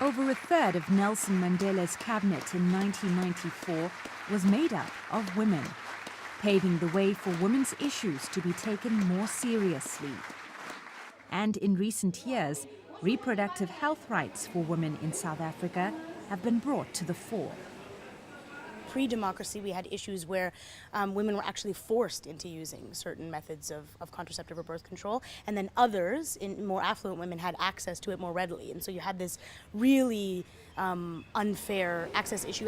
Over a third of Nelson Mandela's cabinet in 1994 was made up of women, paving the way for women's issues to be taken more seriously. And in recent years, reproductive health rights for women in South Africa have been brought to the fore. Pre-democracy, we had issues where women were actually forced into using certain methods of contraceptive or birth control, and then others, in more affluent women, had access to it more readily. And so you had this really unfair access issue.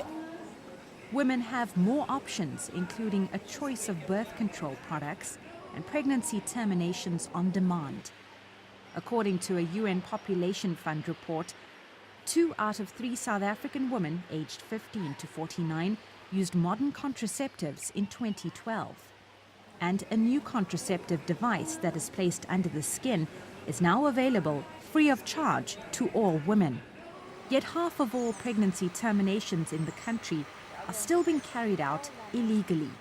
Women have more options, including a choice of birth control products and pregnancy terminations on demand. According to a UN Population Fund report, 2 out of 3 South African women aged 15 to 49 used modern contraceptives in 2012. And a new contraceptive device that is placed under the skin is now available free of charge to all women. Yet half of all pregnancy terminations in the country are still being carried out illegally.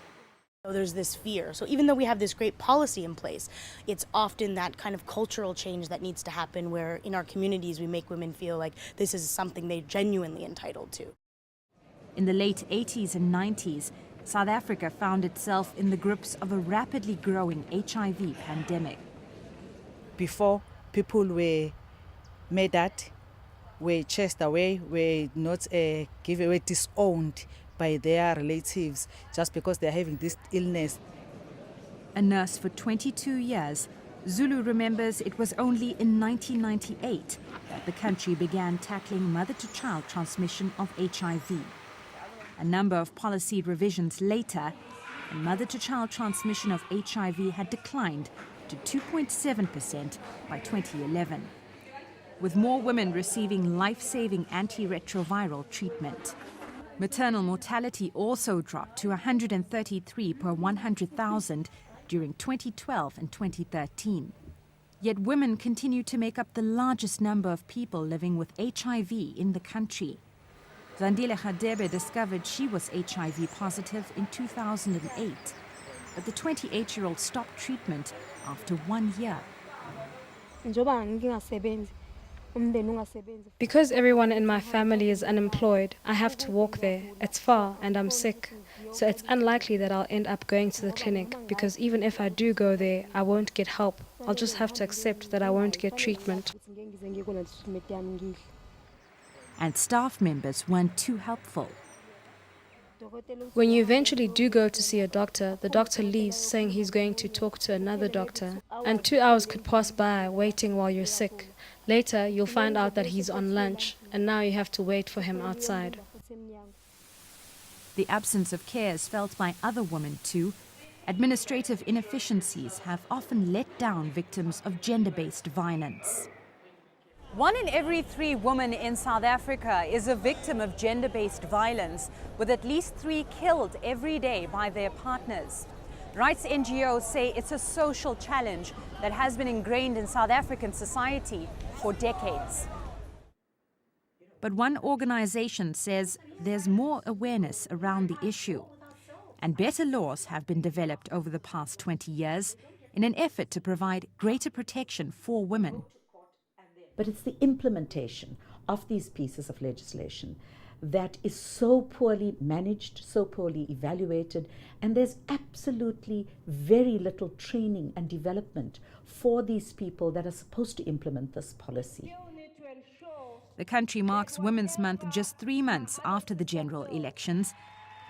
So there's this fear. So even though we have this great policy in place, it's often that kind of cultural change that needs to happen where in our communities we make women feel like this is something they're genuinely entitled to. In the late 80s and 90s, South Africa found itself in the grips of a rapidly growing HIV pandemic. Before, people were made out, were chased away, were not were disowned by their relatives just because they're having this illness. A nurse for 22 years, Zulu remembers it was only in 1998 that the country began tackling mother-to-child transmission of HIV. A number of policy revisions later, the mother-to-child transmission of HIV had declined to 2.7% by 2011, with more women receiving life-saving antiretroviral treatment. Maternal mortality also dropped to 133 per 100,000 during 2012 and 2013. Yet women continue to make up the largest number of people living with HIV in the country. Zandile Hadebe discovered she was HIV positive in 2008, but the 28-year-old stopped treatment after 1 year. Because everyone in my family is unemployed, I have to walk there. It's far and I'm sick. So it's unlikely that I'll end up going to the clinic because even if I do go there, I won't get help. I'll just have to accept that I won't get treatment. And staff members weren't too helpful. When you eventually do go to see a doctor, the doctor leaves saying he's going to talk to another doctor. And 2 hours could pass by waiting while you're sick. Later, you'll find out that he's on lunch, and now you have to wait for him outside. The absence of care is felt by other women too. Administrative inefficiencies have often let down victims of gender-based violence. 1 in every 3 women in South Africa is a victim of gender-based violence, with at least 3 killed every day by their partners. Rights NGOs say it's a social challenge that has been ingrained in South African society for decades. But one organization says there's more awareness around the issue, and better laws have been developed over the past 20 years in an effort to provide greater protection for women. But it's the implementation of these pieces of legislation that is so poorly managed, so poorly evaluated, and there's absolutely very little training and development for these people that are supposed to implement this policy. The country marks Women's Month just 3 months after the general elections.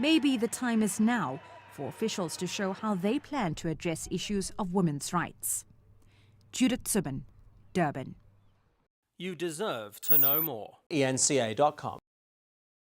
Maybe the time is now for officials to show how they plan to address issues of women's rights. JUDITH, SUBBAN, Durban. You deserve to know more. eNCA.com